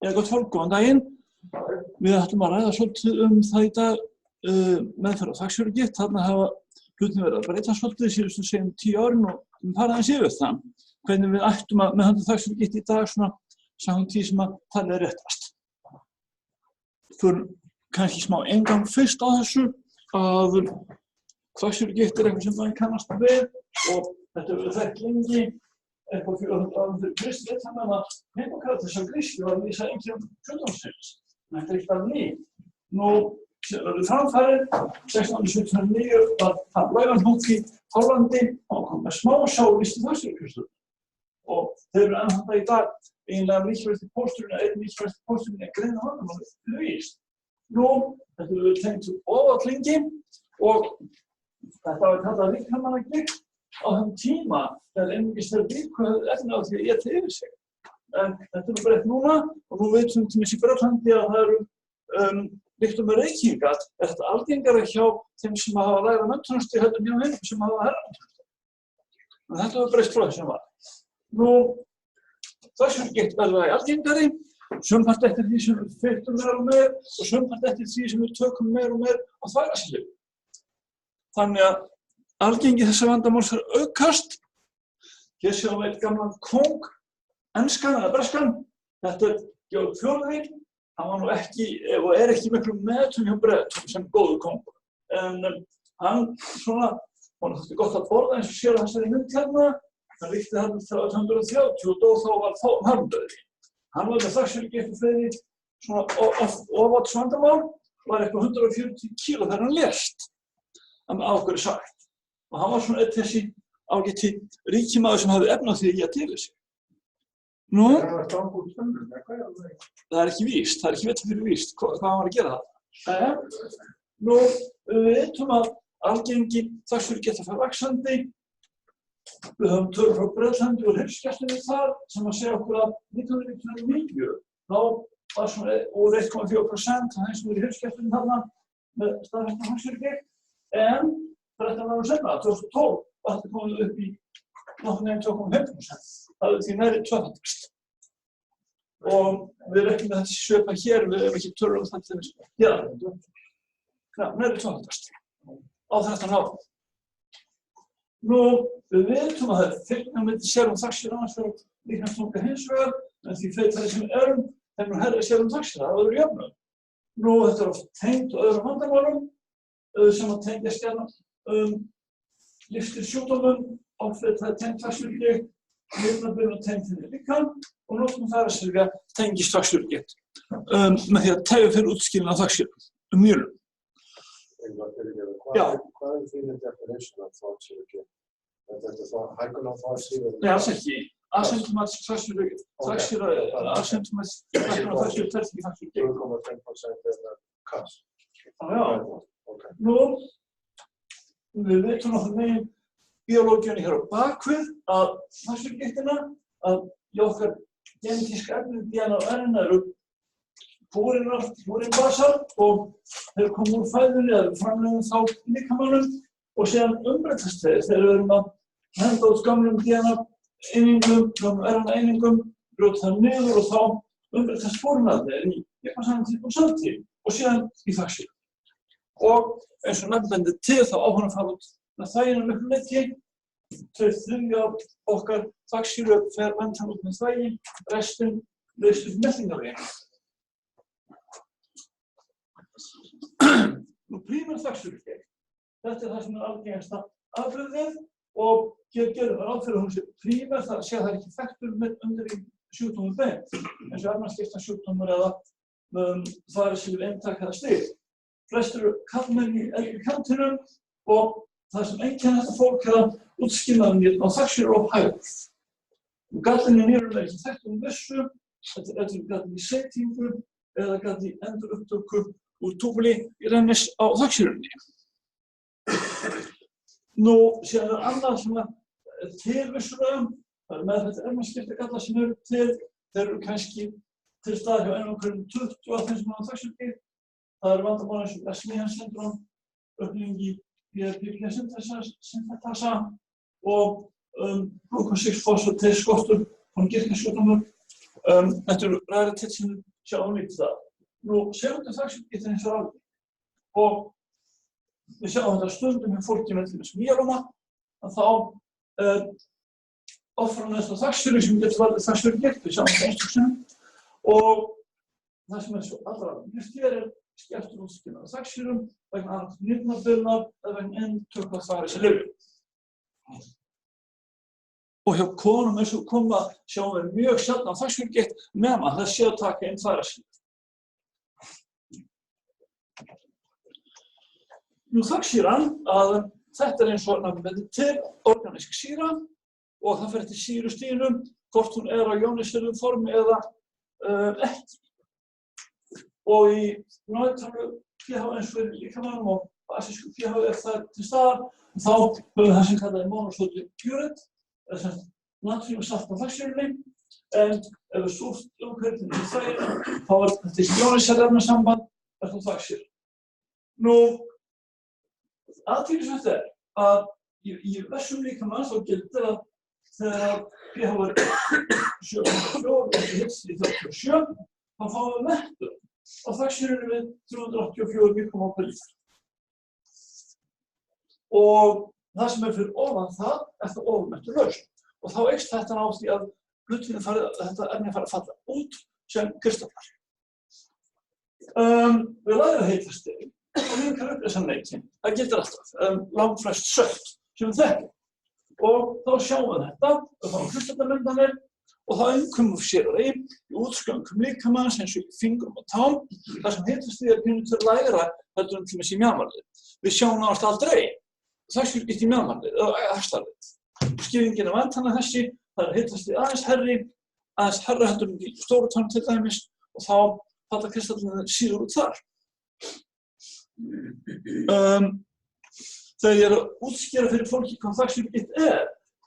Gott fólk, góðan daginn. Við ætlum að ræða svolítið það í dag meðferð á þvagsjúkdómsgikt. Þarna hafa hlutirnir verið að breyta svolítið síðustu segjum 10 árin og við fara aðeins yfir það. Hvernig við ættum að meðhöndla þvagsjúkdómsgikt í dag svona samkvæmt því sem að talið er réttast. Förum kannski smá eingang fyrst á þessu að þvagsjúkdómsgikt eitthvað sem maður kannast við og þetta hefur verið þekkt lengi. Eitthvað 400 árum fyrir Kristi, þannig að Hippókrates á grísku var að lýsa einkennum sjúkdómsins. Þetta er eitthvað nýtt. Nú, síðan verður framfærið, 1679 var hann Leeuwenhoek í Hollandi og kom með smásjá og lýsti þvagsjúkdómsgikt. Og þeir eru ennþá í dag eiginlega mikilvægasti pósturinn, einn mikilvægasti pósturinn er greina vandamálið fyrir víst. Nú, þetta hefur verið tengt óvallengi og þetta var kallað líkamannagigt. Á þeim tíma þegar einungis þeir líku hefðu efni á því að éta yfir sig. En þetta er breytt núna og nú veitum við til dæmis í Bretlandi að það eru líkt með reykingar. Þetta er algengara hjá þeim sem hafa lægra menntunarstig heldur en hjá þeim sem hafa hærra menntunarstig. En þetta hefur breytt frá því sem var. Nú, þvagsjúkdómsgikt verður algengari, sumpart eftir því sem við fiktum meira og meira og sumpart eftir því sem við tökum meira og meira á þvagræsilyfjum. Þannig að algengi þessa vandamáls er aukast. Hér sjáum við einn gamlan kóng, enskan eða breskan. Þetta er Georg IV. Hann var nú ekki, og er ekki miklu meðtökum hjá Bretum sem góður kóngur. En hann svona, hann þótti gott að borða eins og sér að þessari mynd hérna. Hann ríkti þarna 1830 og dó þá var harmdauði. Hann var með þvagsjúkdómsgikt og fleiri svona ofatsvandamál, var eitthvað 140 kíló þegar hann lést. Af hverju sagt. Og hann var svona einn þessi ágæti ríkimaður sem hafði efni á því að éta yfir sig. Nú, það er ekki víst, það er ekki vitað fyrir víst hvað hann var að gera það. Nú, við vitum að algengi þvagsjúkdómsgikt að fara vaxandi. Við höfum tölur frá Bretlandi og heilsugæslunni þar sem að segja okkur að 1999 þá var svona úr 1,4% af þeim sem eru í heilsugæslunni þarna með staðfesta þvagsjúkdómsgikt. En 13 árum seinna, 2012, var þetta komið upp í nokkuð nefn 2,5%. Það er því nærri tvöfaldast. Og við reiknum með þessi svipað hér, við hefum ekki tölur þetta til þess. Já, nærri tvöfaldast á 13 árum. Nú, við vitum að það er fylgna myndi sérum þvagsjúkdómsgikt annars vegar líkamsþunga hins vegar, en því feitari sem við erum, þeim er hærri sérum þvagsjúkdómsgikt, það er jöfnum. Nú, þetta er oft tengt og öðrum vandamálum sem að tengjast gjarnan lífsstílssjúkdómum, oft það er tengt þvagsjúkdómsgikt, lifnarbyrjun og tengt henni líka og notkun þvagræsilyfja tengist þvagsjúkdómsgikt með því að tefja fyrir útskilin af þvagsjúkdómsgikt mjölum. Já. Hvað er þín definition af þvagsjúkdómsgikt? Er þetta hækkun á þvagsýru? Nei, alls ekki. Asymptomatisk þvagsjúkdómsgikt, asymptomatisk hækkun á þvagsýru telst ekki þvagsjúkdómsgikt. 2,5% er kass. Já. Nú, við vitum nokkuð megin biológíunni hér á bakvið að þvagsjúkdómsgiktina að í okkar genetíska efni DNA og RNA eru púrinbasar og þeir koma úr fæðunni eða framleiðum þá í líkamanum og síðan umbreytast þeir þegar við erum að henda út gamlum DNA-einingum, gamlum RNA-einingum, brjóta það niður og þá umbreytast púrinarnir í eitthvað saman típum samtíð og síðan í þvagsjúkdómsgikt. Og eins og nefnbendir til þá á hann að fara út með þvaginu miklu leyti. 2/3 af okkar þvagsýru fer væntanlega út með þvagi, restin leysist upp meltingarveginn. Nú prímar þvagsjúkdómsgikt. Þetta er það sem er algengasta afbrigðið og hér gerum við ráð fyrir að hún sé prímar, það sé að það er ekki þekktur undir í sjúkdómur beint, eins og efnaskiptasjúkdómur eða þvagræsilyf eintak eða slíkt. Flestir eru karlmenn í eldri kantinum og það sem einkennir þetta fólk er að útskilnaðurinn á þvagsýru of hægur. Gallinn í nýrunum er ekki þekktur vissu, þetta er gallinn í seytingu eða gallinn í endurupptöku úr túbuli í rennis á þvagsýrunni. Nú, síðan er annað sem er til vissulega, það eru meðfæddir erfðaskiptagallar sem eru til, þeir eru kannski til staðar hjá einhverjum 20 af þeim sem hafa þvagsjúkdómsgikt. Það eru vandamál eins og Leishman-syndrom, aukning í PRP-syntesa og glucose 6-fosfatase skortur Hún Kirkjusjúkdómur. Þetta eru raritet sem við sjáum lítið það. Nú, sérhundu þaksjúkdómur hins vegar alveg. Og við sjáum þetta stundum hjá fólki með til dæmis mýalóma, að þá ofrar næsta þaksjúri sem getur valdið þaksjúrugigt, við sjáum þetta einstaklega. Og það sem svo allra mest er skertur útskynnaða þaksjúrum vegna annars nýrnabilunar eða vegna endurtókna þessi lyfjum. Og hjá konum eins og koma sjáum við mjög sjaldan þaksjúrugigt nema það sé að taka inn þvagræslu. Nú þaksýran, að þetta eins og nafnið til organísk sýra og það fer eftir sýrustíðinum hvort hún á jónísöruðum formi eða ekki. Og í náttúrulega pH eins og í líkamanum og basísku pH það til staðar, þá höfum við það sem kallað monosodium purét, eða sem natríumsalt af þaksýrunni, en ef við súrt umhverfinu í þvaginu, þá þetta jónísöruðum samband eftir þaksýr. Nú, athyglisvert að í vessum líkamans þá gildir að þegar pH er 7,4 og hitst í 37, þá fáum við mettu og þaksýrunni við 384 mikromól per lítra. Og það sem fyrir ofan það er það ofurmettulaust. Og þá eykst þetta á því að þetta efni fara að falla út sem kristallar. Við læra heitastig og minnkar uppleysanleikinn. Það gildir alltaf, langflest sölt sem við þekkjum. Og þá sjáum við þetta, þá fáum kristallamyndanir og þá umkomum sér í útskjöngum líkamans eins og í fingrum og tám, þar sem hitastig pínulítið lægra heldur en til dæmis í mjaðmarlið. Við sjáum nánast aldrei þaksjúrugigt í mjaðmarlið eða axlarlið. Skýringin væntanlega þessi, það hitastig aðeins herra heldur en í stóru tánum til dæmis og þá falla kristallarnir síður út þar. Þegar ég er að útskýra fyrir fólki hvað þaksjúrugigt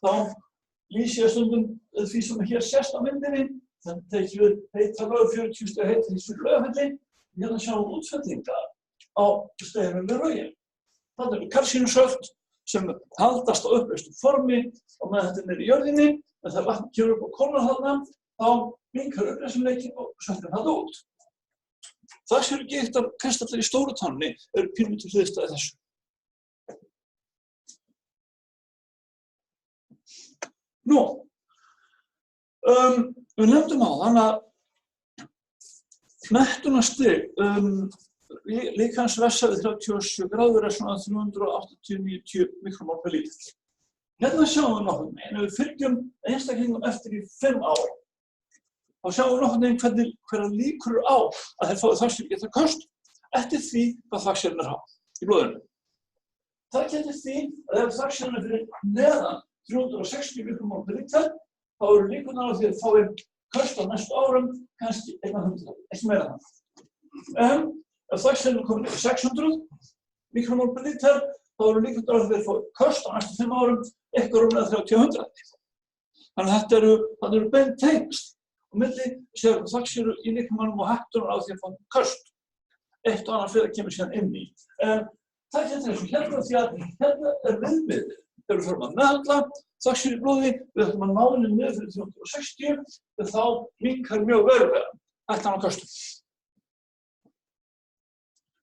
þá lýsi ég stundum því sem hér sést á myndinni, þannig tekjum við heita lög 40 stiga heitarhýst fyrir Laugafelli, hérna sjáum við útfellingar á steginum við Rauðin. Þarna eru kalsíumsölt sem haldast á uppleystu formi og með þetta niður í jörðinni, en þegar vatn kemur upp á kólnar þarna, þá minnkar uppleysanleikinn og söltin halda út. Þaksjúrugigtar kristallar í stóru tánni eru pínulítið hliðstæðir þessu. Nú, við nefndum áðan að mettunarstig líkamsvessa við 37 gráður er svona 380-90 mikromól per lítill. Hérna sjáum við nokkurn veginn, ef við fylgjum einstaklingum eftir í 5 ár, þá sjáum við nokkurn veginn hverja líkur á að þeir fái þaksjúrugigt köst eftir því hvað þaksýrin há í blóðinu. Það getur því að ef þaksýrin fyrir neðan 360 mikromól per lítill, þá eru líkurnar á því að fái köst á næstu árum kannski 100, ekki meira en það. En ef þaksýrin komið yfir 600 mikromól per lítill, þá eru líkurnar á því að fái köst á næstu 5 árum eitthvað rúmlega 30-100. Þannig að þetta eru beint tengsl á milli sér þaksýru í líkamanum og hættunar á því að fá köst. Eitt og annað fyrir að kemur síðan inn í. En það getur eins og hérna því að hérna er viðmiðið. Þegar við förum að meðhöndla þaksýru í blóði, við ætlum að ná henni niður fyrir 360, en þá minnkar mjög verulega hættan á köstum.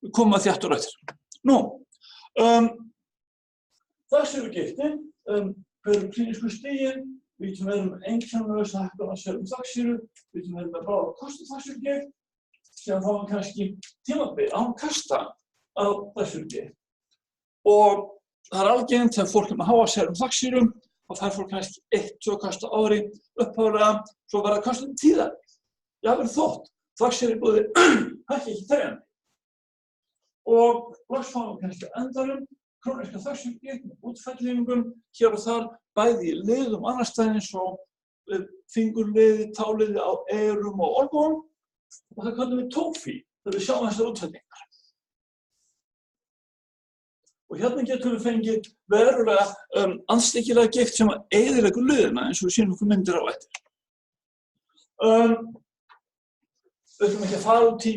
Við komum að því aftur á eftir. Nú, þaksýrugigtin fyrir klínísku stigin, við getum verið með einkennalausa hækkun á sérum þaksýru, við getum verið með bráða kostu þaksýrugikt, sem fáum kannski tímabil án kasta á þaksýrugikt. Og það er algengt þegar fólk er með háa sérum þaksýrum, þá fær fólk kannski 1-2 kast á ári upphaflega, svo verða kastum tíðar. Jafnvel þótt, þaksýri í blóði hækki ekki tegjandi. Og loks fáum við kannski endanum króníska þaksýrugigt með útfellingum hér og þar, bæði í liðum annars staðar eins og fingurliði, táliði á eyrum og olnbogum, og það kallum við tófí þegar við sjáum þessar útfellingar. Og hérna getum við fengið verulega andstyggilega gikt sem að eyðileggur liðina eins og við sýnum okkur myndir á eftir. Við ætlum ekki að fara út í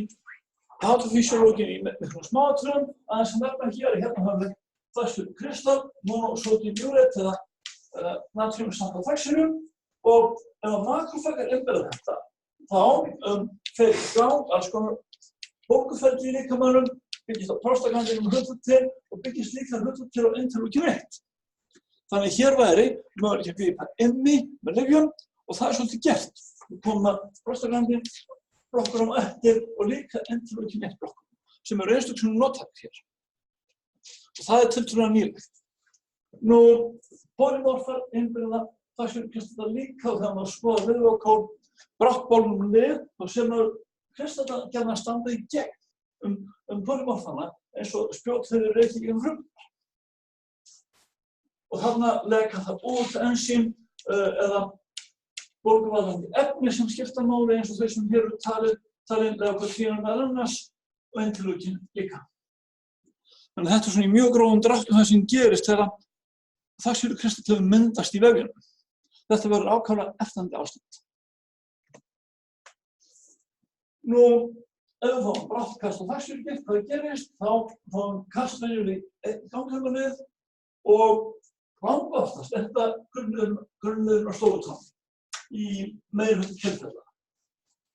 patofísiológíu í miklum smáatriðum, aðeins sem nefna hér hérna höfum við þaksjúrukristall, monosodium purét eða natríumsalt af þaksýrum Og ef makrofægar innbyrða þetta, þá fer í gang alls konar bólguferli í líkamanum, byggist á prostaglandinum hluta til og byggist líka hluta til á interleukin 1. Þannig hér væri möguleiki að grípa inn í með lyfjum og það svolítið gert. Við koma prostaglandin blokkur eftir og líka interleukin 1 blokkur sem eru einstök sem notaðir hér. Og það tiltölulega nýlegt. Nú, polymorfar innbyrða þaksjúrukristalla líka og þegar maður skoðar liðvökól brottbólnum lið þá sér maður kristalla gjarnan standa í gegn polymorfana eins og spjót þeirri reiki í frumurnar. Og þarna leka það út ensím eða bólguvaldandi efni sem skipta máli eins og þau sem hér eru talin leukótrínur meðal annars og interleukin líka. Þannig þetta svona í mjög grófum dráttum það sem gerist þegar þaksjúrukristallinn myndast í vefjunum. Þetta verður ákaflega eftirfarandi ástand. Nú, ef við fáum brátt á þaksjúrugift, hvað gerist, þá kastar við í einn gangheimilið og langoftast þetta grunnliðurinn á stólutánni í meirihluta tilfella.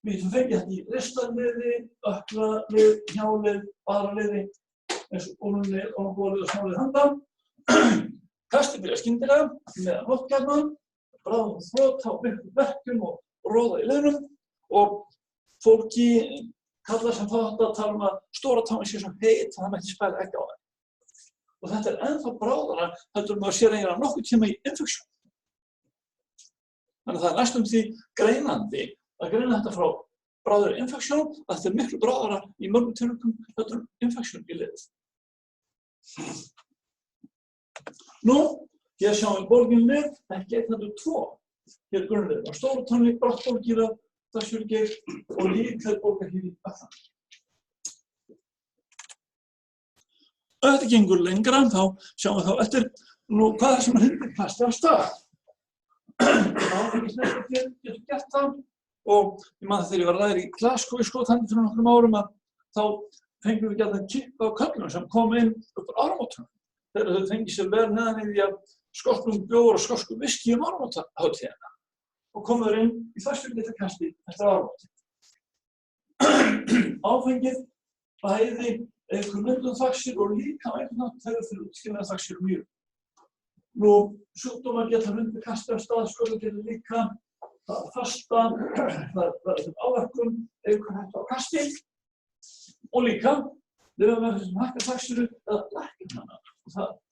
Við getum fengið þetta í ristarliði, ökklaliði, hjálið, baraliði, eins og ólunlið, ólunbólið og smálið handan. Kastið byrjar skyndilega með nóttgjarnan, bráðum þrota og miklu verkjum og róða í liðnum og fólki kallar sem þetta tala að stóra táin sé svo heit að það mætti spæla ekki á það. Og þetta ennþá bráðara heldur maður sér eiginlega nokkuð tíma í infeksjón. Þannig að það næstum því greinandi að greina þetta frá bráðari infeksjón að þetta miklu bráðara í mörgum tilvikum heldur infeksjón í liðið. Nú, hér sjáum við bólginn lið, ekki einn heldur 2. Hér grunnliðurinn á stólutánni, brottbólgýra, þaksjúrugift og líkleg bólga hér í öklanum. Ef þetta gengur lengra, þá sjáum við þá eftir hvað sem hrindir kasti af stað. Áfengisneysla getur gert það og ég man það þegar ég var að læra í Glasgow í Skotlandi fyrir nokkrum árum að þá fengum við gjarnan kippa á köllunum sem kom inn upp á áramótunum. Þegar þau fengið sér vel neðan í því að skoskum bjór og skoskum viski áramótahátíðina og komuður inn í þaksjúrugifttakasti eftir áramótin. Áfengið bæði einhver myndun þaksjúr og líka einhvern nátt þegar fyrir útskilnaða þaksjúr mjög. Nú, sjúkdómar geta hrundið kasti af stað, sköðu getur líka, það fasta, það áverkun, einhver hættu á kasti og líka lyfjameðferð sem hækkar þaksjúru eða lækkar hana.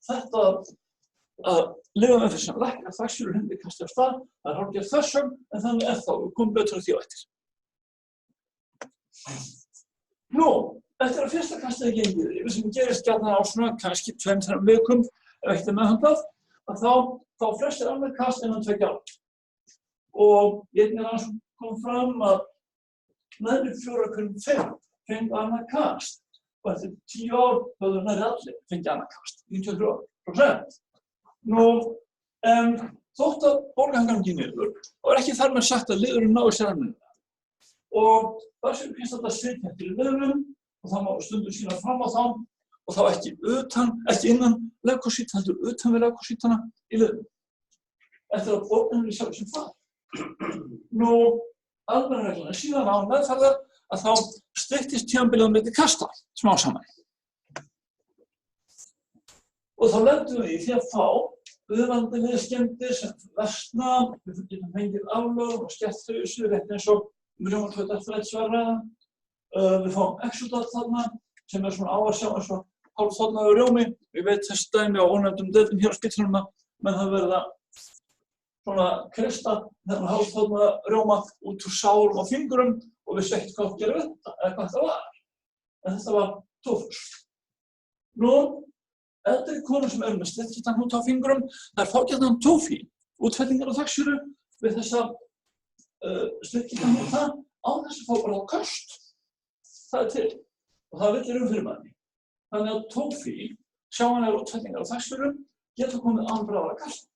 Þetta að lyfjameðferð sem lækkar þaksjúru hrundið kasti af stað, það er hálfgerð þessum en þannig þá við komum betur að því á eftir. Nú, eftir að fyrsta kastið er gengið yfir sem gerist gjarnan á svona kannski 2-3 vikum ef ekkert er meðhöndlað, að þá flestir alveg kast innan 2 ára. Og í einni rannsókn kom fram að nærri 4 af hverjum 5 fengu annað kast og eftir 10 ár höfðu nærri allir fengið annað kast, 93%. Nú, þótt að bólgan gangi niður og ekki þar með sagt að liðurinn nái sér almennilega. Og þaksjúrukristalla sitja eftir í liðunum og það má stundum sýna fram á þá og þá ekki innan leukósít, heldur utan við leukósítana í liðunum. Eftir að bólgan er sjálf sem far. Nú, almenna reglan er síðan án meðferðar að þá styttist tímabilið á milli kasta smá saman. Og þá lendum við í því að fá viðvarandi liðskemmdir sem versna, við getum fengið aflög og skert þau rétt eins og rjómaklautarþræðsverða. Við fáum exudat þarna sem er svona á að sjá eins og hálfþornaður rjómi. Ég veit þess dæmi á ónefndum deildum hér á spítalanum að menn hafa verið að svona krysta þennan hálfþornaða rjóma út úr sárum og fingurum og vissi ekkert hvað gera við þetta eða hvað þetta var. En þetta var tófus. Nú, eldri konur sem eru með slettkittan út á fingurum, þær fá gjarnan tófí, útfellingar á þaksjúru við þessa slettkittan út það á þess að fá bara á köst. Það er til og það villir fyrir manni. Þannig að tófí, sjáanlegar útfellingar á þaksjúru geta komið án bráðara kasta.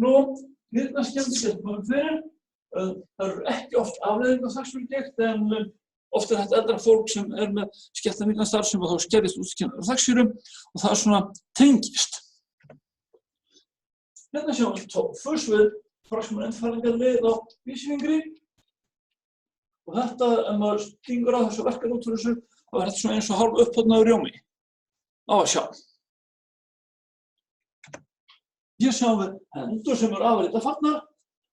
Nú, nýrnaskemmdir getur komið fyrir. Það eru ekki oft afleiðingar af þaksjúrugigt en oft er þetta eldra fólk sem er með skemmtamikla starfsemi og þá skerðist útskynnaður þaksjúru og það svona tengist. Hérna sjáum við tófus við proximal innfæringarlið á vísifingri. Og þetta, ef maður stingur á þessu verkefni út úr þessu, þá þetta svona eins og hálf upphotnaður rjómi á að sjá. Hér sjáum við hendur sem afrit fallnar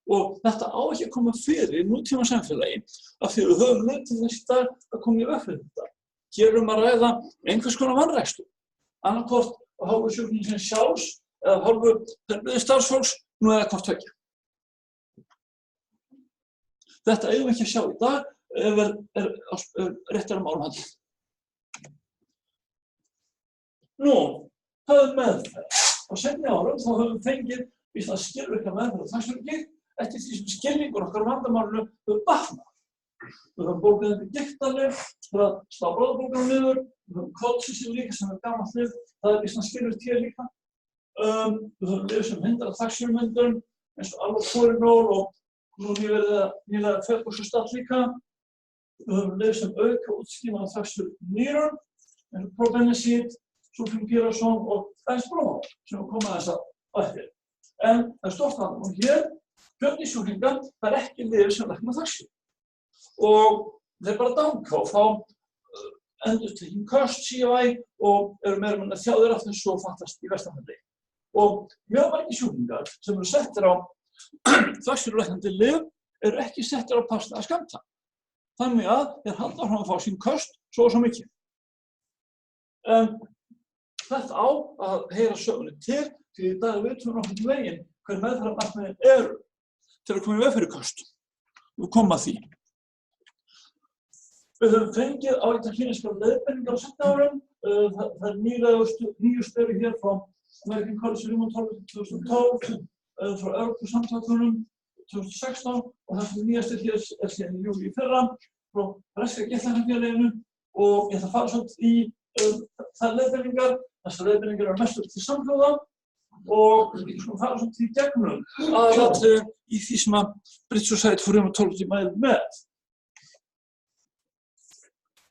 og þetta á ekki að koma fyrir í nútíma samfélagi af því við höfum leið til þess dag að koma í veg fyrir þetta. Hér að ræða einhvers konar vanrækslu. Annaðhvort af hálfu sjúklingsins sjálfs eða af hálfu heilbrigðisstarfsfólks, nú eða hvort tveggja. Þetta eigum við ekki að sjá í dag ef réttar málum haldið. Nú, höfum meðferð. Á seinni árum þá höfum við fengið býsna skilvirka meðferð á þaksjúkdómum eftir því sem skilningur okkar á vandamálinu hefur batnað. Við höfum bólgueyðandi gigtarlyf til að slá bráðabólguna niður, við höfum kolsýsin líka sem gamalt lyf, það býsna skilvirkt hér líka. Við höfum lyf sem hindra þaksjúkdómsmyndun eins og allopurinol og nú nýlega fjöldbúksustat líka. Við höfum lyf sem auka útskýma af þaksjúkdómsnýrun eins og probenecid, sulfingyrosón og benzbrómol sem koma þess að eftir. En það stórt vandamál hér, fjöldi það ekki lyf sem lækna þaksjúkdóm. Og þeir bara danga og fá endurtekin köst, COI og eru meira minna þjáðir af þessu og fattast í versta falli. Og mjög margir sjúklingar sem eru settir á þaksjúkdómslæknandi lyf eru ekki settir á passnaða skammta. Þannig að þeir halda áfram að fá sín köst svo og svo mikið. Þetta á að heyra sögunni til því í dag vitum við nokkurn veginn hver meðferðarmarkmiðin eru til að koma í veg fyrir köst. Við komum að því. Við höfum fengið ágætar klínískar leiðbeiningar á seinni árum. Það er nýjustu eru hér frá American College of Rheumatology 2012, frá Evrópusamtökunum 2016 og það sem nýjastir hér er síðan í júlí í fyrra frá breska geðlæknafélaginu og ég ætla að fara svolítið í þær leiðbeiningar. Þessar leiðbeiningar eru mest upp til samhljóða og við skulum fara svolítið í gegnum aðalatriði í því sem að British Society for Rheumatology mælir með.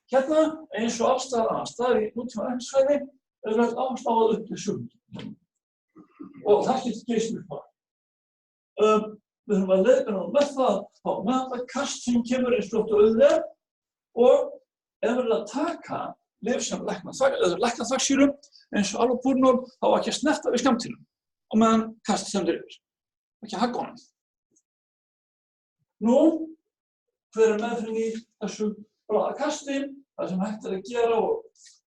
Hérna, eins og alls staðar í nútíma læknisfræði, er lögð áhersla á að upplýsa sjúkdóm. Og það getur geismiklar. Við höfum að leiðbeina með það á meðandakast sem kemur eins fljótt og auðvitað og ef við erum að taka lyf sem lækna þaksýrum eins og allopurinol þá ekki að snerta við skammtímanum og meðan kastið stendur yfir. Ekki að hagga honum. Nú, hver er meðferðin í þessu bráðakasti? Það sem hægt er að gera og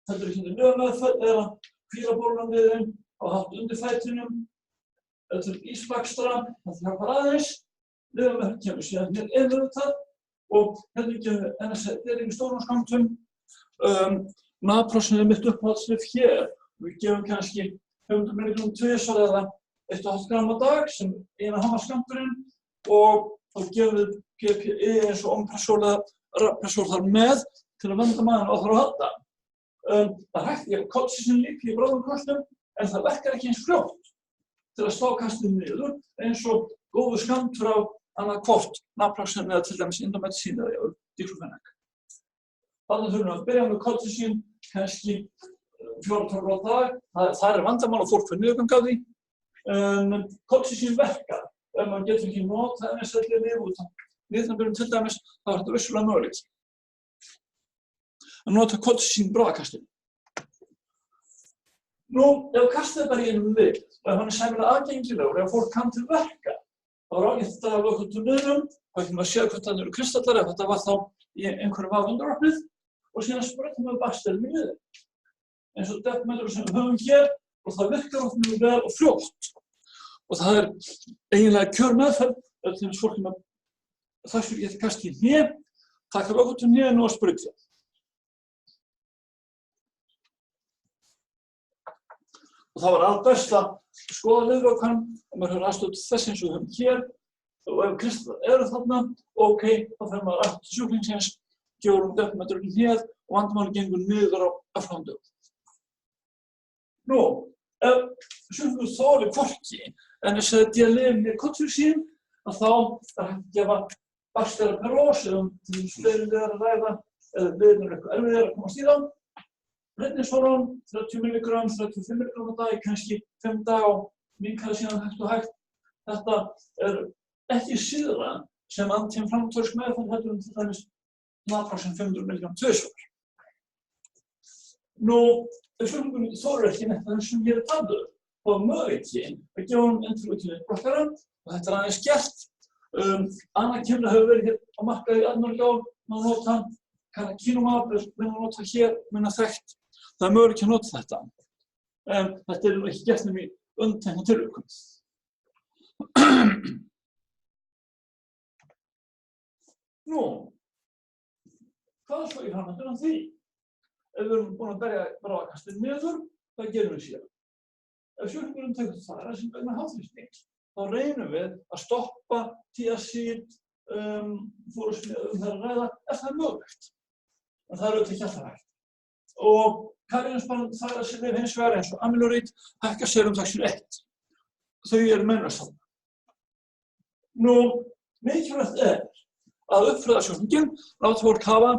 þetta er ekki nöðmeðferð er að hvíla bólunum niður og haft undir fætinum til ísbakstra, þetta hjálpar aðeins. Nöðmeðferð kemur síðan hér yfir og hérna gefum við NSAID í stórum skammtum. Naproxen er mitt uppáhaldslyf hér. Við gefum kannski 500 mg tvisvar eða 1,5 gram á dag sem eina hammarskammturinn og þá gefum við PPI eins og omeprazol eða raprazol þar með til að vernda maðurinn á þar að halda. Það er hægt að gefa kolsýsin líka í bráðum kostum en það verkar ekki eins fljótt til að slá kastið niður eins og góður skammtur á annað hvort naproxen eða til dæmis indomethacin eða diclofenac. Þannig þurfum við að byrja með kolsýsin kannski 4-12 á dag. Það er vandamál og fólk fyrir niðurgang af því. En kolsýsin verkar. Ef maður getur ekki notað NSAID-lyf út af niðurbyrjun til dæmis, þá er þetta vissulega mögulegt. Að nota kolsýsin í bráðakastinu. Nú, ef kastið er bara í einum lyf, og ef hann er sæmilega aðgengilegur, ef fólk kann til verka, þá er ágætt að hafa okkur til niðurum, þá ekki maður séð hvort það eru kristallar, ef þetta var þá í einhverju vafunduröfnið, og síðan sprautum við baksterum í niður. Eins og deppmeðlur sem við höfum hér, og það virkar oft mjög vel og fljótt. Og það er eiginlega kjörmeðferð, ef til þess fólki með þaksjúkdómslyf geti kastið í hné, taka okkur til hnénu og sprauta. Og það var albest að skoða liðvökvann og maður hefur aðstöðu til þess eins og við höfum hér og ef kristallar eru þarna, ok, þá fer maður aftur til sjúklingsins, gefur deppmeðlur í hnéð og vandamálið gengur niður á örfáum dögum. Nú, ef sjúklingur þolir hvorki NSAID-lyf né kolsýsin, þá er hægt að gefa baksteraperos eða til fleiri liðar að ræða eða liðin eru eitthvað erfiðar að komast í þá. Prednisolon, 30 mg, 35 mg á dag, kannski 5 daga og minnkaði síðan hægt og hægt. Þetta er ekki síðra sem antíinflammatórisk meðferð heldur til dæmis naproxen 500 mg tvisvar. Nú, ef sjúklingurinn þolir ekki neitt af þessum hér talið, þá er möguleiki að gefa honum interleukin-1-blokkara og þetta aðeins gert. Anakinra hefur verið hér á markaði í allmörg ár, má nota canakinumab, minna nota hér, minna þekkt. Það er möguleiki að nota þetta. Þetta ekki gert í undanteknum tilvikum. Nú, hvað svo í framhaldinu af því? Ef við erum búin að berja bráðakastið niður, hvað gerum við síðan? Ef sjúklingurinn tekur þvara sem vegna háþrýstings, þá reynum við að stoppa tíazid, fóruðsmið þeirra ræða, ef það er mögulegt. En það er auðvitað ekki alltaf hægt. Og karinspannandi þvagræðslyf hins vegar eins og amylorid hækka serum dagsir 1. Þau eru meinvörðsálna. Nú, mikilvægt að uppfræða sjúklinginn, láta fólk hafa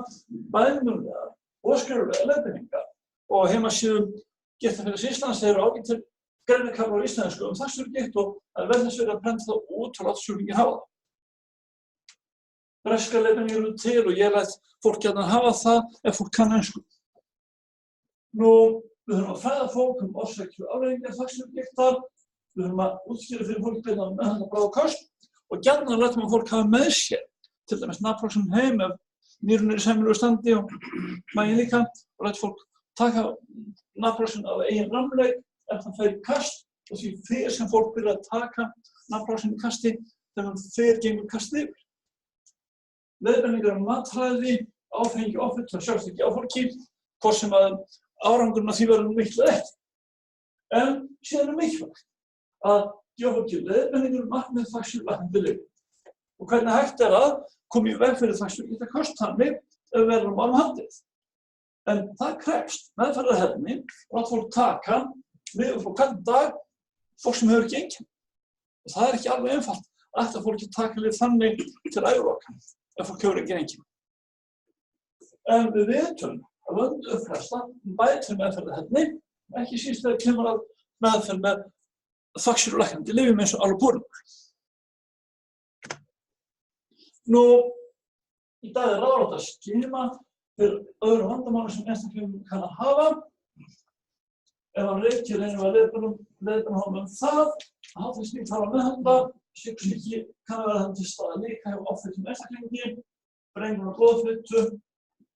bæði munnlegar og skriflegar leiðbeiningar og heimasíðum Gigtafélags Íslands eru ágætir greinarkaflar á íslensku þvagsjúkdómsgigt og það er þess verið að prenta það út og láta sjúklinginn hafa það. Breskar leiðbeiningar eru til og ég læt fólk gjarnan hafa það ef fólk kann ensku. Nú, við þurfum að fræða fólk orsakir og afleiðingar þvagsjúkdómsgigtar, við þurfum að útskýra fyrir fólk hvernig að meðhöndla bráðaköst og gjarnan lætum að fólk hafa með sér, til dæmis naproxen heim ef nýrun í sæmilegu standi og maginn líka og læt fólk taka naproxen af eigin framleik ef það fer í kast og því fyrr sem fólk byrja að taka naproxen í kasti þegar fyrr gengur kastið yfir. Leiðbeiningar matræði, áfengi, offita og sjálfst ekki á fólki, hvort sem að árangurinn af því verður miklu ekki. En síðan mikilvægt að gefa fólki leiðbeiningar markmið þvagsjúkdómslæknandi lyf. Og hvernig hægt að koma í veg fyrir þvagsjúkdómsgigt þannig ef við verðum á haldið. En það krefst meðferðarhefni og að fólk taka lyf frá hvern dag fólk sem hefur ekki einkenni. Og það er ekki alveg einfalt að ætla fólki að taka lyf þannig til æviloka ef fólk hefur ekki einkenni. En við vitum að vöndu uppfræðsla bætir meðferðarhefni, ekki síst þegar kemur að meðferð með þvagsjúkdómslæknandi lyfjum eins og allopurinol. Nú, í dag er ráðlegt að skima fyrir öðrum vandamálum sem einstaklingurinn kann að hafa. Ef hann reykir reynum við að leiðbeina honum það, að háþrýsting þarf að meðhöndla, sykursýki kann að vera þannig til staðar líka hjá offitum einstaklingi, brenglun og blóðfitu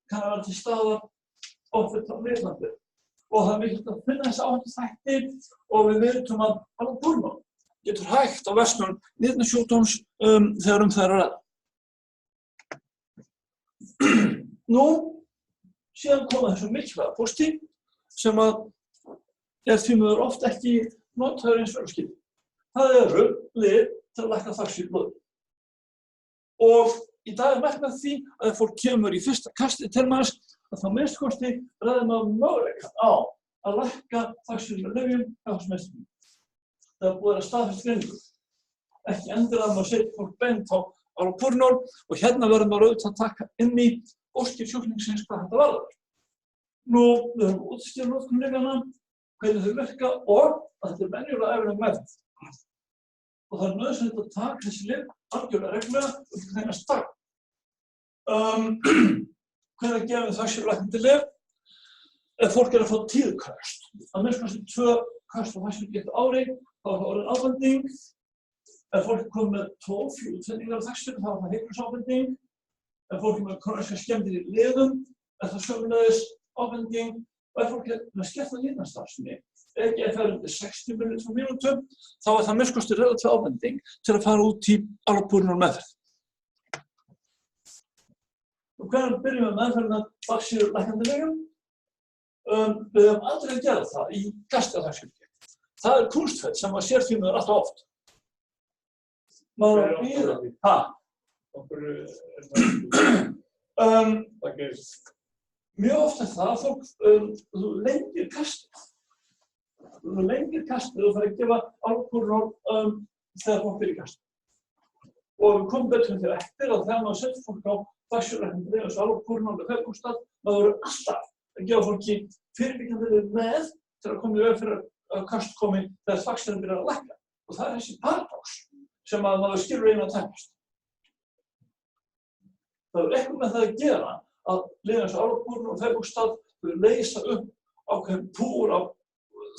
kann að vera til staðar offita litlandi. Og það er mikilvægt að finna þessi áhættuþætti og við vitum að allopurinol getur hægt á verslun nýrnasjúkdóms þegar það er að ræða. Nú, síðan koma þessu mikilvæga pósti sem að er því miður oft ekki notaður eins og skil. Það eru lyf til að lækna þvagsýki í blóði. Og í dag er mælt með því að ef fólk kemur í fyrsta kasti til manns að þá minnst kosti ræðum að möguleika á að lækka þvagsýki með lyfjum hjá þessum einstaklingum. Það er búið að staðfest greiningu. Ekki endilega að maður setja fólk beint á allopurinol og hérna verðum við auðvitað að taka inn í óskir sjúklingsins hvað þetta varðar. Nú, við höfum útskýrt notkun lyfjanna, hvernig þau virka og að þetta er venjulega ævileg meðferð. Og það er nauðsynlegt að taka þessi lyf algjörlega reglulega og til þennan dag. Hvernig gefum við þvagsjúkdómslæknandi lyf? Ef fólk er að fá tíðköst, að minnst kannski 2 köst á þvagsjúkdómsgigt á ári, þá er það orðin ábending. Ef fólk er komið með 12 útsendingar af þvagsjúkdómsgigt, þá er það heilbrigðisábending. Ef fólk er með krónískar skemmdir í liðum, er það sömuleiðis ábending. Og ef fólk er með skerta líðnarstarfsemi, EGFR undir 60 mínútum, þá er það minnst kosti relatív ábending til að fara út í allopurinol meðferð. Og hvernig byrjum við meðferðina þvagsjúkdómslæknandi lyfjum? Við höfum aldrei að gera það í kasti af þvagsjúkdómsgigt. Það er kúnstfell sem maður sér því miður alltaf oft. Maður er að bíða. Það gerist. Mjög oft er það að fólk lengir kastið. Þú lengir kastið og það að gefa allopurinol þegar fólk byrja í kastið. Og við komum betur til eftir að þegar maður setur fólk á þvagsjúkdómslæknandi lyf eins og allopurinol og febrústað, maður verður alltaf að gefa fólki fyrirbyggjandi lyf með til að koma í veg fyrir að kast komi þegar þvagsjúkdómslæknandi byrjar að lækka. Og það er þessi paradox sem að maður skilur einu að tæmast. Það er eitthvað með það að gera að liðið eins og Árborg og Feiburgstad þau leysa upp ákveðin púr af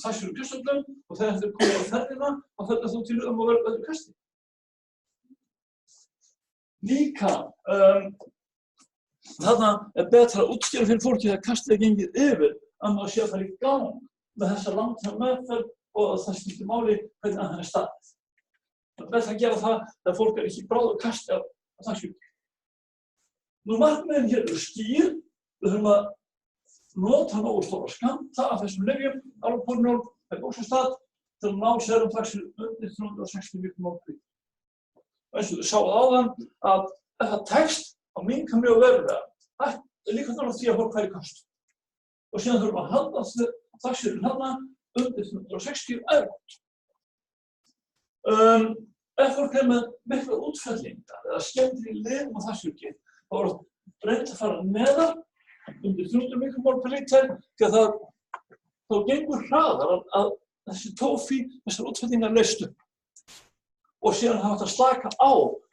þessum kristöldum og þegar þau koma á ferðina þá fellur þú til að vera öðru kasti. Líka, þarna er betra að útskýra fyrir fólki þegar kastið er gengið yfir að maður sé að fara í gang með þessa langtíma meðferð og að það skiptir máli hvernig að hann er staðið. Það er betra að gera það þegar fólk er ekki bráð og kasti af þessu. Nú markmiðin hér eru skýr, við höfum að nota nógu stóra skammta af þessum lyfjum, Allopurinol, Febuxostat, til að ná sérum þaksir undir 360 mikromolar. Eins og við sáum áðan að ef það tekst á minnka mjög verulega, það er líka náttúrulega því að fólk fær í kast. Og síðan þurfum að halda þaksirinn hérna undir 360 evrót. Ef fólk er með mikla útfellingar eða skemmtir í liðum á þaksirki, þá er það reynt að fara neðar undir 300 mikromolar per lítr því að þá gengur hraðar að þessi tófi, þessar útfellingar leystu. Og síðan hafa þetta slaka á,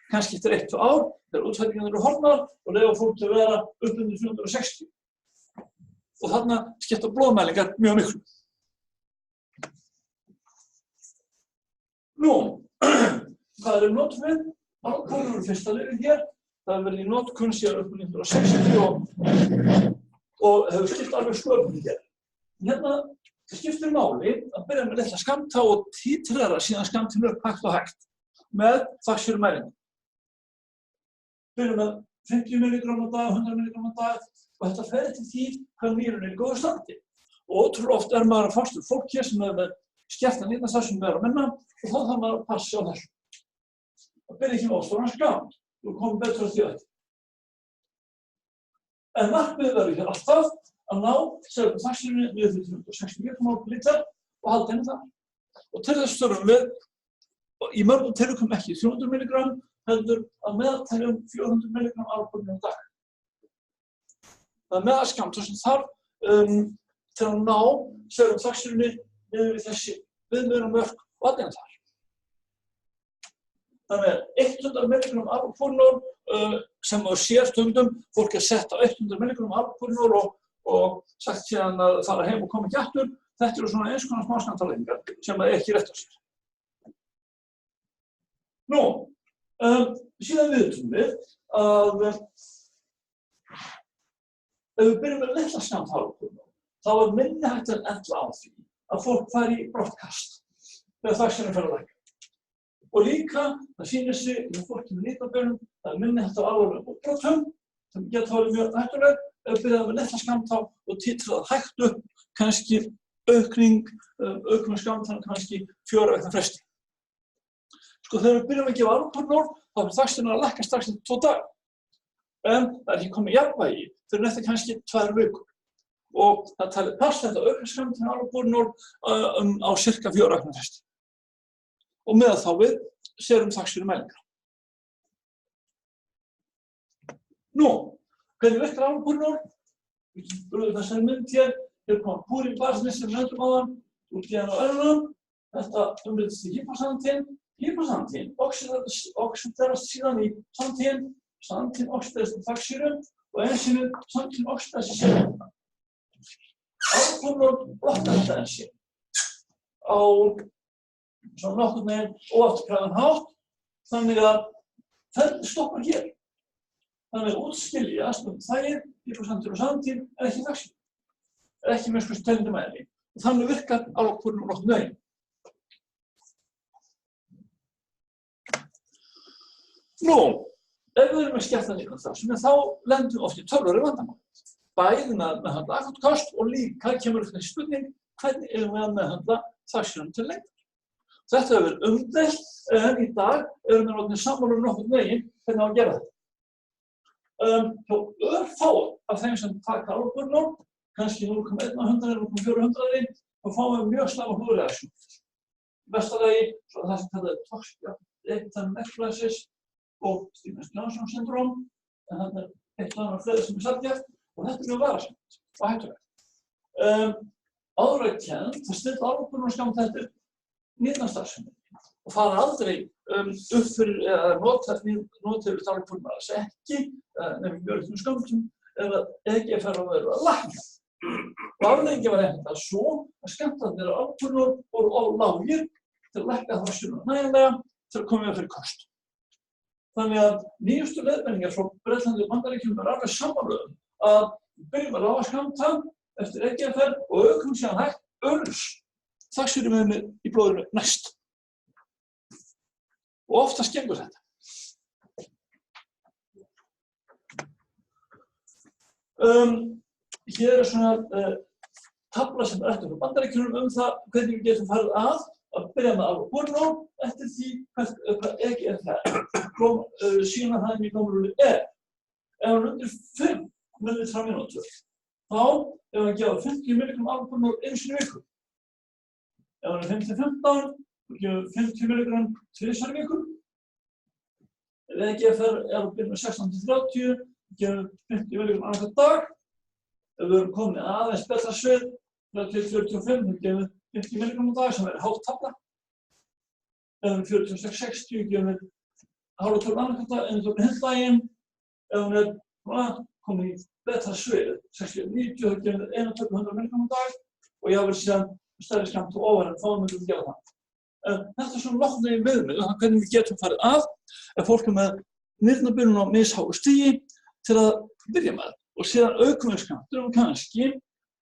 kannski eftir 1-2 ár, þegar útfellingarnir eru horfnar og leyfa fólk til að vera upp undir 360. Og þarna skipta blóðmælingar mjög miklu. Nú, hvað er notum við? Allopurinol er fyrsta lyfið hér. Það hefur verið í notkun síðan upp undir 1960 og hefur skipt alveg sköpum hér. Hérna skiptir máli að byrja með litla skammta og títrera síðan skammtinn upp hægt og hægt með þaksýrumælingum. Byrjum með 50 mg á dag, 100 mg á dag og þetta fer eftir því hvað nýrun er í góðu standi. Og ótrúlega oft er maður að fást við fólk hér sem er með skertan nýrnastarfsemi meira og minna og þá þarf maður að passa á þessu. Það byrja ekki með óstóran skamt, þú komum betur á því að þetta. En markmiðið verður hér alltaf að ná serum þaksýrunni niður fyrir 360 mikromolar per lítr og halda henni þar. Og til þess þurfum við í mörgum tilvikum ekki 300 mg, heldur að meðaltali 400 mg Allopurinol á dag. Það er meðalskammtur sem þarf til að ná serum þaksýrunni niður í þessi viðmiðunarmörk og halda henni þar. Þannig að 100 mg Allopurinol sem á sér stundum, fólk er sett á 100 mg Allopurinol og sagt síðan að fara heim og koma ekki aftur, þetta eru svona eins konar smáskammtalækningar sem er ekki rétt á sér. Nú, síðan vitum við að ef við byrjum með litla skammta Allopurinol, þá er minni hægt en ella á því að fólk fari í brottkast þegar þaksýrinn fer að lækka. Og líka, það sýnir sig í fólki með nýtabjörnum, það er minni hægt á alvarlegum útbrotum sem geta verið mjög hættuleg ef við byrjum með litla skammta og títrað hægt upp, kannski aukning skammtann kannski 4 vegna fresti. Sko þegar við byrjum að gefa Allopurinol, þá er þaksýrinn að lækka strax í 2 daga. En það er ekki komið jafnvægi fyrir eftir kannski 2 vikur. Og það talið passa þetta aukningsskammtinn Allopurinol á cirka 4 vegna fresti. Og með þá við serum þaksýrumælingar. Nú, hvernig virkar Allopurinol? Við brúðum þessari mynd hér koma púr í basinni sem við nefndum áðan, út í hann á erunum, þetta umbreytist í hypoxantín. Hypoxantín oxiderast síðan í xantín, xantín oxiderast í þaksýrum og ensímið xantín oxiderast í sérumna. Allopurinol blokkar þetta ensím á svona nokkurn veginn óafturkræfan hátt, þannig að ferlið stoppar hér. Þannig að útskiljast þægir, hypoxantín og xantín er ekki þaksýrum. Er ekki með sko tellindamæli og þannig virkar Allopurinol nokkurn veginn. Nú, ef við erum með skertan nýrnastarfsemi þá lendum við oft í töluverðu vandamál. Bæði með að meðhöndla akkútkost og líka kemur upp þessi spurning hvernig erum við að meðhöndla þaksýrum til lengdar. Þetta hefur verið umdeilt en í dag erum við orðnir sammála nokkurn veginn hvernig á að gera þetta. Þá örfáir af þeim sem taka Allopurinol, kannski 0,1 af 100 eða 0,400 þá fáum við mjög slæma húðreaktion. Í besta lagi svo það sem kallað toxic epithelial necrosis og Stevens-Johnson syndrom, en það er eitt annar fleiri sem er sjaldgæft og þetta er mjög varasamt og hættulegt. Áður er kennt að stilla Allopurinol skammta eftir nýrnastarfsemi og fara aldrei upp fyrir eða nota yfir alpúrnum alls ekki, nefnir mjög skömmtum, eða ekki að fara að vera að lækna. Og afleiðingin var einfaldlega svo að skemmtarnir á alpúrnum voru of lágir til að lækka þröskunum nægilega til að koma fyrir kost. Þannig að nýjustu leiðbeiningar frá Bretlandi og Bandaríkjunum alveg sammála að byrjum að lága skammta eftir EGFR og aukum síðan hægt þvagsýrumeðinu í blóðinu næst. Og oftast gengur þetta. Hér svona tafla sem eftir frá Bandaríkjunum það hvernig við getum farið að byrja með alpúrnum eftir því hvað EGFR sína það í nómrúli Ef hann undir 5 millilitra á mínútu, þá ef hann gefa 50 mg alpúrnum einu sinni í viku. Ef hann 5-15, þá gefur 50 mg 2 í viku. Ef EGFR á byrjun 16-30, gefur 50 mg annað hvern dag. Ef við erum komin aðeins betra svið, 30-45, þá gefur 50 mg á dag sem hátt tafla. Ef 46-60 gefur hálfa tölu annað hvern dag, en tölu hinn daginn. Ef hún komin í betra svið, 60-90, þá gefur 1 tölu 100 mg á dag og jafnvel síðan stærri skammt og ofar en þá myndum við gera það. Þetta svona nokkurn veginn viðmið, hvernig við getum farið að ef fólk með nýrnabilun á misháu stigi til að byrja með og síðan aukum við skammtur kannski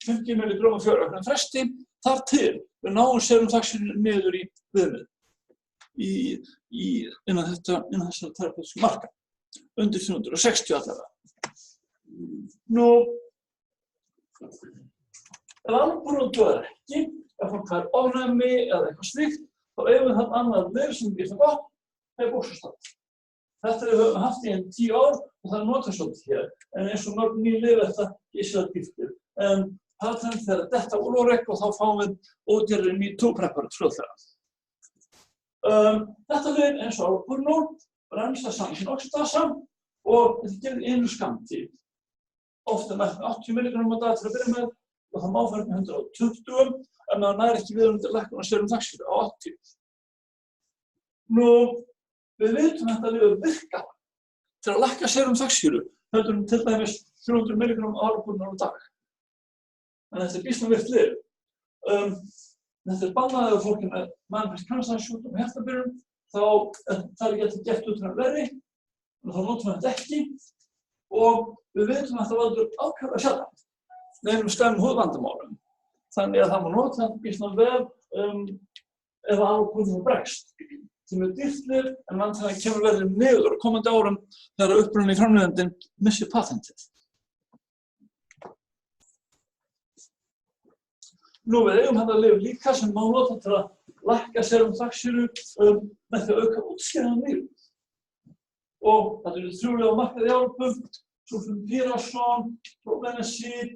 50 mg á 4 vikna fresti þar til við náum sérum þvagsýrunni niður í viðmið innan þessara terapeutísku marka undir 360 allavega. Nú, ef alpúrnum dugar ekki, ef fólk fær ofnæmi eða eitthvað slíkt, þá eigum við þarna annað lyf sem getur gott, það boxostat. Þetta við höfum haft í 10 ár og það notað svolítið hér, en eins og mörg ný lyf þetta geysilega dýrt. En patent þegar detta úr Orek og þá fáum við ódýrari MeToo-preparat fljótlega. Þetta lyf eins og alpúrnum bremsar samsýn oxidasa og þetta gerir einu skammtíð. Ofta mælt með 80 mg á dag til að byrja með og það má fara með 120 en maður nær ekki viðunandi lækkun á sérum þvagsýru á 80. Nú, við vitum að þetta lyf virkar til að lækka sérum þvagsýru heldur til dæmis 300 mg á alpúrnum á dag. En þetta býsna virkt lyf. Þetta bannað ef fólki með mannfæst kransæðarsjúkdóm og hjartabilun, þá það getur gert út af verri, og þá notum við þetta ekki og við vitum að það valdur ákaflega sjaldan neinum slæmum húðvandamálum. Þannig að það má nota þetta býsna vel ef alpúrnum bregst. Sem dýrt lyf en væntanlega kemur verðið niður á komandi árum þegar upprunalegi framleiðandinn missir patentið. Nú við eigum þetta lyf líka sem má nota til að lækka sérum þvagsýru með því að auka útskýrðan nýru. Og þetta eru 3 lyf á markaði í Evrópu, sulfonylurea, probenecid,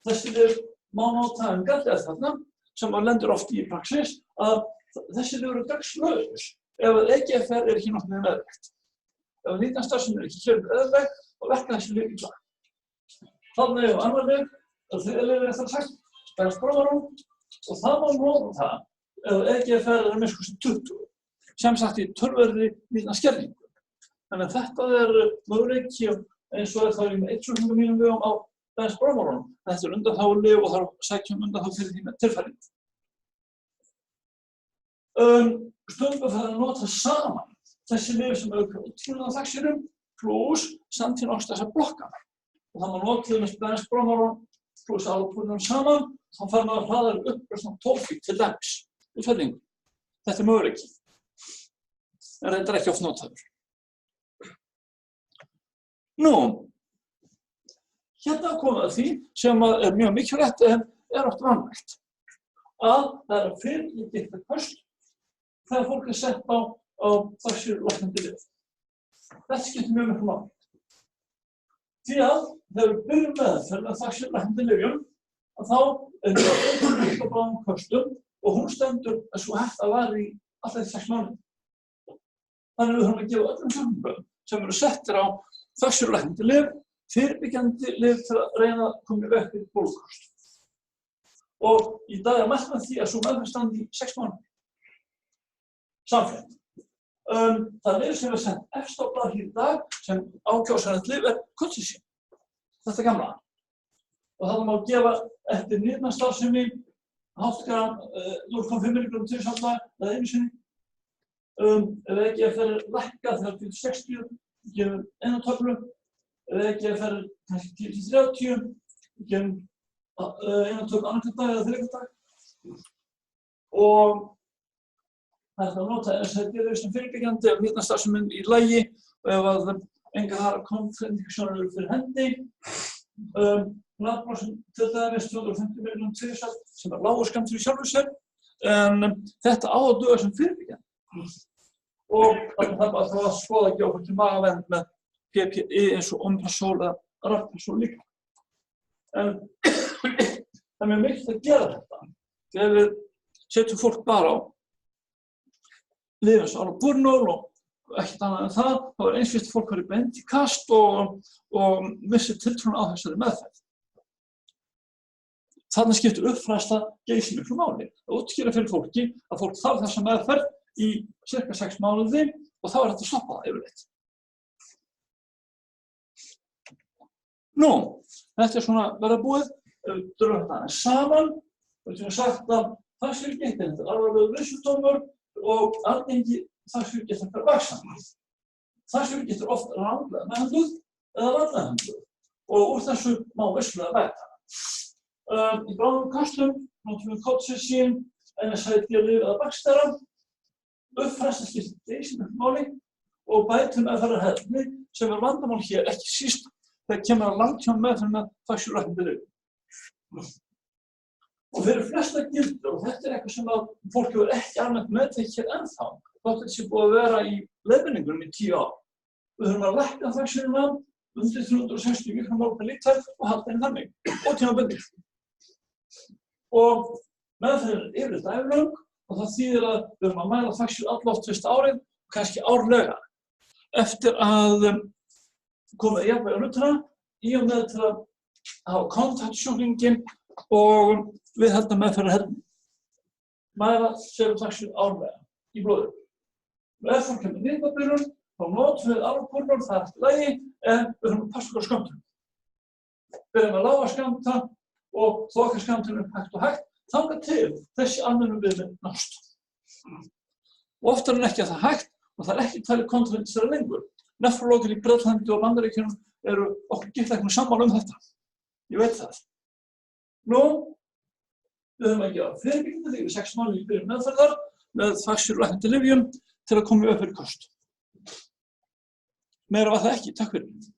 þessi lyf má nota en gallið þarna sem maður lendir oft í praxis að þessi lyf eru gagnslaus ef EGFR ekki nokkuð meðvirkt. Ef nýtnastarfsemi ekki kjörið eðlileg, þá verka þessi lyf illa. Þarna eru annar lyf, það þriðja lyf eftir að sagt, Bensbromarón, og það má nota ef EGFR að minnsta kosti 20, sem sagt í töluverðri nýtnaskerðingu. Þannig að þetta möguleiki eins og það með 1.000 mínum vegum á Bensbromarón. Þetta undanþágulyf og þarf að sækja undanþágu fyrir því með tilfæring. Stundum það að nota saman þessi lyf sem auka útskýrðan þvagsýrum pluss samtínoxidasa blokkana. Og það má nota með Bensbromarón pluss alpúrnum saman, þá fær maður hraðar upplausn á 12 feet til dæmis í fellingu. Þetta möguleiki. En reyndar ekki oft notaður. Nú, hérna komum við að því sem mjög mikilvægt en oft vanrækt. Að það að fyrirliggja eitthvað köst þegar fólk sett á þvagsýrulæknandi lyf. Þetta skiptir mjög miklu máli. Því að þegar við byrjum meðferð með þvagsýrulæknandi lyfjum, þá mjög miklu bráðum köstum og hún stendur svo hægt að vara í alltaf 6 mánuði. Þannig við höfum að gefa öllum sjúklingum sem eru settir á þvagsýrulæknandi lyf, fyrirbyggjandi lyf til að reyna að koma í veg fyrir bólguköst. Og í dag mælt með því að sú meðferð standi í 6 mánuði. samfélag. Það lyf sem er sent efst á blað hér í dag sem ákjósanlegt lyf kolchicin. Þetta gamla. Og það má gefa eftir nýrnastarfsemi 0,5 mg tvisvar eða einu sinni. Ef ekki fer lækkað þegar 60, gefum eina töflu. Ef ekki fer kannski 10-30, gefum eina töflu annan dag eða þriðja dag. Og það er að nota NSAID sem fyrirbyggjandi ef nýrnastarfsemin í lagi og ef að engar kontraindikasjónir eru fyrir hendi. Blaðbrosin til dæmis 250 mg tvisvar sem lágur skammtur í sjálfu sér, en þetta á að duga sem fyrirbyggjandi. Og þannig þarf að skoða ekki okkur til magavernd með PPI eins og Omeprazol eða Raprazol líka. En það er mjög mikilvægt að gera þetta. Þegar við setjum fólk bara á lyf eins og Allopurinol og ekkert annað en það, þá eins fyrst fólk verið beint í kast og missir tiltrúna á þessari meðferð. Þannig skiptir uppfræðsla geysimiklu máli. Það útskýra fyrir fólki að fólk þarf þessa meðferð í cirka 6 mánuði og þá er þetta að stoppa það yfirleitt. Nú, þetta er svona verða búið. Við drögum þetta aðeins saman. Við getum sagt að þvagsfylgiktin er alvarlegur ristsjúkdómur og algengi þvagsfylgiktin fer vaxandi. Þvagsfylgiktin er oft ranglega meðhöndluð eða vandlega meðhöndluð og úr þessu má vissulega bæta. Í bráðum köstum notum við kolchicin, NSAID-lyf eða bakstera. Uppfræðsla skiptir geysimiklu máli og bætum meðferðarhefni sem er vandamál hér ekki síst þegar kemur að langtímameðferð með þvagsjúkdómslæknandi lyfjum. Og fyrir flesta gildir, og þetta er eitthvað sem að fólk hefur ekki almennt meðtekið hér ennþá, þótt þetta sé búið að vera í leiðbeiningunum í 10 ár. Við þurfum að lækka þvagsjúkdómana undir 360 mikromol per lítra og halda henni þannig og tímabundið. Og meðferðin er yfirleitt ævilöng og það þýðir að við erum að mæla þvagsjúkdóma alloft fyrsta árið og kannski árlega. Eftir að komið jafnvægi á hlutina, í og með til að hafa kontakt sjúklinginn og viðhalda meðferðarhefni. Mæla sérum þvagsjúkdóma árlega í blóði. Ef fólk kemur niðurbyrjun, þá notum við Allopurinol, það er eftir lagi, en við þurfum að passa okkur á skammtinn. Við erum að lága skammta og þoka skammtinn hægt og hægt, þangað til þessi almennu viðmið nást. Og oftar en ekki að það hægt og það er ekki talið kontraindikasjónir lengur. Nefrológar í Bretlandi og Bandaríkjunum eru okkur gigtlæknir sammála þetta. Ég veit það. Nú, við höfum að gera fyrirbyggjandi þegar við 6 mánuði í byrjun meðferðar með þvagsjúkdómslæknandi lyfjum til að koma upp fyrir kost. Meira var það ekki, takk fyrir.